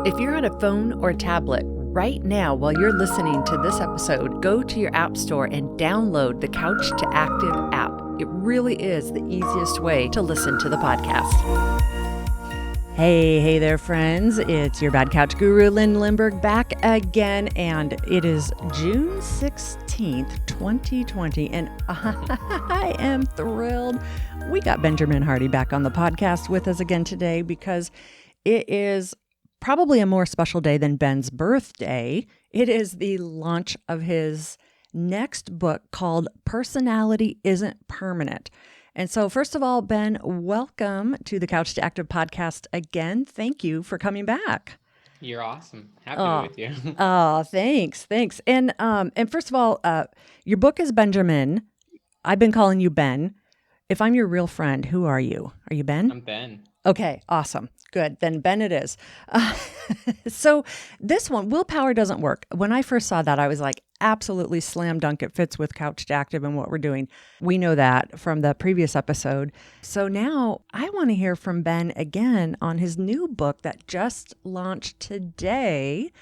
If you're on a phone or a tablet right now while you're listening to this episode, go to your app store and download the Couch to Active app. It really is the easiest way to listen to the podcast. Hey there, friends. It's your Bad Couch Guru, Lynn Lindberg, back again, and it is June 16th, 2020, and I am thrilled. We got Benjamin Hardy back on the podcast with us again today because it is probably a more special day than Ben's birthday. It is the launch of his next book called Personality Isn't Permanent. And so, first of all, Ben, welcome to the Couch to Active podcast again. Thank you for coming back. You're awesome. Happy to be with you. Oh, thanks. And first of all, your book is Benjamin. I've been calling you Ben. If I'm your real friend, who are you? Are you Ben? I'm Ben. Okay, awesome. Good. Then Ben it is. So this one, Willpower Doesn't Work. When I first saw that, I was like, absolutely slam dunk. It fits with Couch to Active and what we're doing. We know that from the previous episode. So now I want to hear from Ben again on his new book that just launched today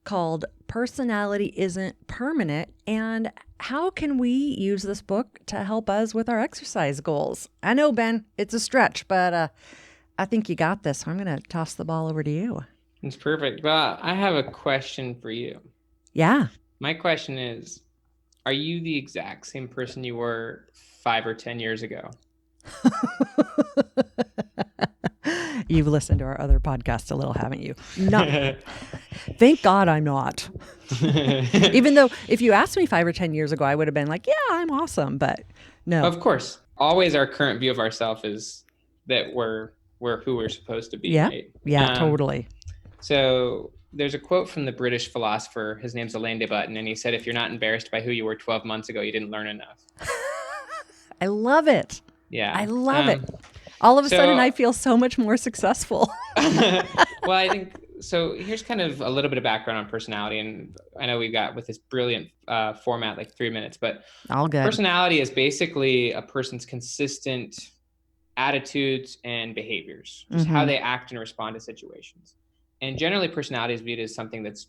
called Personality Isn't Permanent. And how can we use this book to help us with our exercise goals? I know, Ben, it's a stretch, but I think you got this. So I'm going to toss the ball over to you. It's perfect. Well, I have a question for you. Yeah. My question is, are you the exact same person you were 5 or 10 years ago? You've listened to our other podcast a little, haven't you? No. Thank God I'm not. Even though if you asked me 5 or 10 years ago, I would have been like, yeah, I'm awesome. But no. Of course. Always our current view of ourselves is that we're who we're supposed to be. Yeah. Right? Yeah, totally. So there's a quote from the British philosopher. His name's Alain de Botton. And he said, if you're not embarrassed by who you were 12 months ago, you didn't learn enough. I love it. Yeah. I love it. All of a sudden, I feel so much more successful. Well, I think, so here's kind of a little bit of background on personality. And I know we got with this brilliant format, like 3 minutes, but all good. Personality is basically a person's consistent attitudes and behaviors, just how they act and respond to situations. And generally, personality is viewed as something that's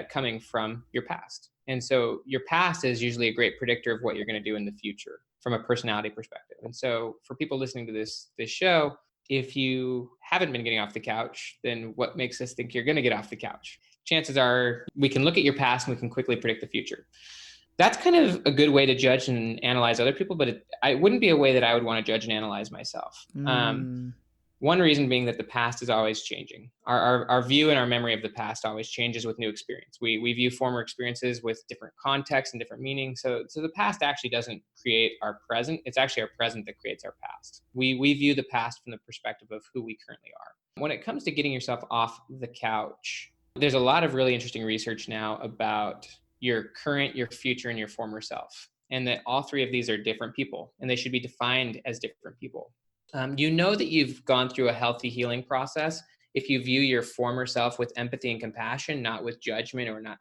coming from your past. And so your past is usually a great predictor of what you're going to do in the future from a personality perspective. And so for people listening to this show, if you haven't been getting off the couch, then what makes us think you're going to get off the couch? Chances are we can look at your past and we can quickly predict the future. That's kind of a good way to judge and analyze other people, but it wouldn't be a way that I would want to judge and analyze myself. One reason being that the past is always changing. Our view and our memory of the past always changes with new experience. We view former experiences with different contexts and different meanings. So the past actually doesn't create our present. It's actually our present that creates our past. We view the past from the perspective of who we currently are. When it comes to getting yourself off the couch, there's a lot of really interesting research now about your current, your future, and your former self. And that all three of these are different people, and they should be defined as different people. You know that you've gone through a healthy healing process if you view your former self with empathy and compassion, not with judgment or not,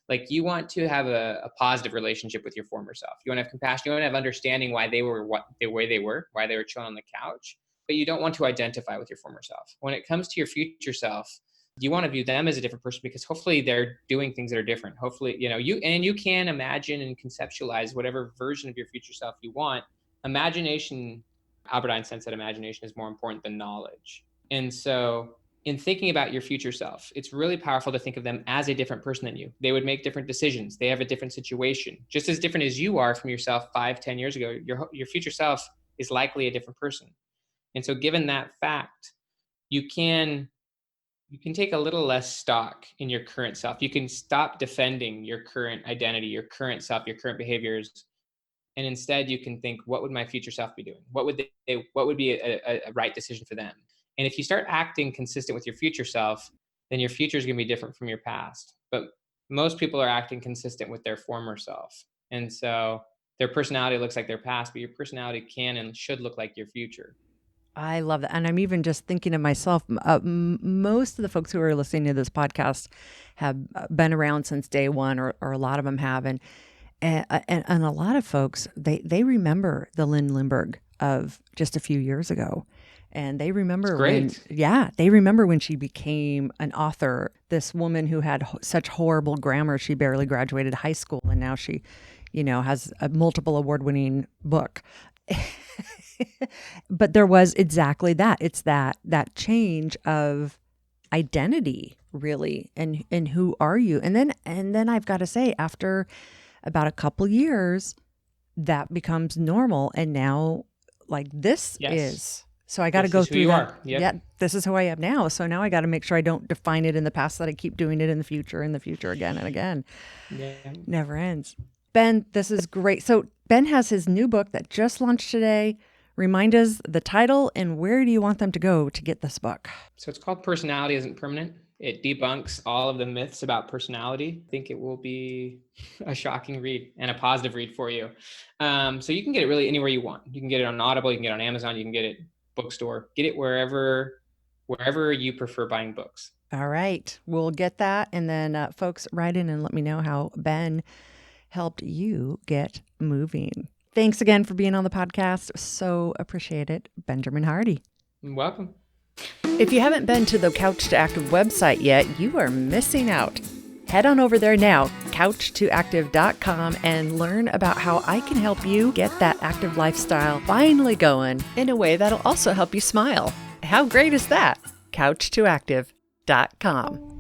like you want to have a positive relationship with your former self. You want to have compassion. You want to have understanding why they were why they were chilling on the couch, but you don't want to identify with your former self. When it comes to your future self, you want to view them as a different person because hopefully they're doing things that are different. Hopefully, you can imagine and conceptualize whatever version of your future self you want. Imagination, Albert Einstein said imagination is more important than knowledge. And so in thinking about your future self, it's really powerful to think of them as a different person than you. They would make different decisions. They have a different situation, just as different as you are from yourself 5, 10 years ago. Your future self is likely a different person. And so given that fact, you can take a little less stock in your current self. You can stop defending your current identity, your current self, your current behaviors. And instead you can think, what would my future self be doing? What would be a right decision for them? And if you start acting consistent with your future self, then your future is going to be different from your past. But most people are acting consistent with their former self. And so their personality looks like their past, but your personality can and should look like your future. I love that. And I'm even just thinking of myself. Most of the folks who are listening to this podcast have been around since day one, or a lot of them have. And a lot of folks, they remember the Lynn Lindberg of just a few years ago. And they remember Great. they remember when she became an author, this woman who had such horrible grammar, she barely graduated high school. And now she, has a multiple award-winning book. But there was exactly that. It's that change of identity, really, and who are you? And then I've got to say, after about a couple years, that becomes normal. And now, like, this is. So I got to go through that. Yep. Yeah, this is who I am now. So now I got to make sure I don't define it in the past, that I keep doing it in the future again and again. Yeah. Never ends. Ben, this is great. So Ben has his new book that just launched today. Remind us the title and where do you want them to go to get this book? So it's called Personality Isn't Permanent. It debunks all of the myths about personality. I think it will be a shocking read and a positive read for you. So you can get it really anywhere you want. You can get it on Audible, you can get it on Amazon, you can get it bookstore, get it wherever you prefer buying books. All right. We'll get that. And then folks, write in and let me know how Ben helped you get moving. Thanks again for being on the podcast. So appreciate it. Benjamin Hardy. You're welcome. If you haven't been to the Couch to Active website yet, you are missing out. Head on over there now, couchtoactive.com, and learn about how I can help you get that active lifestyle finally going in a way that'll also help you smile. How great is that? couchtoactive.com.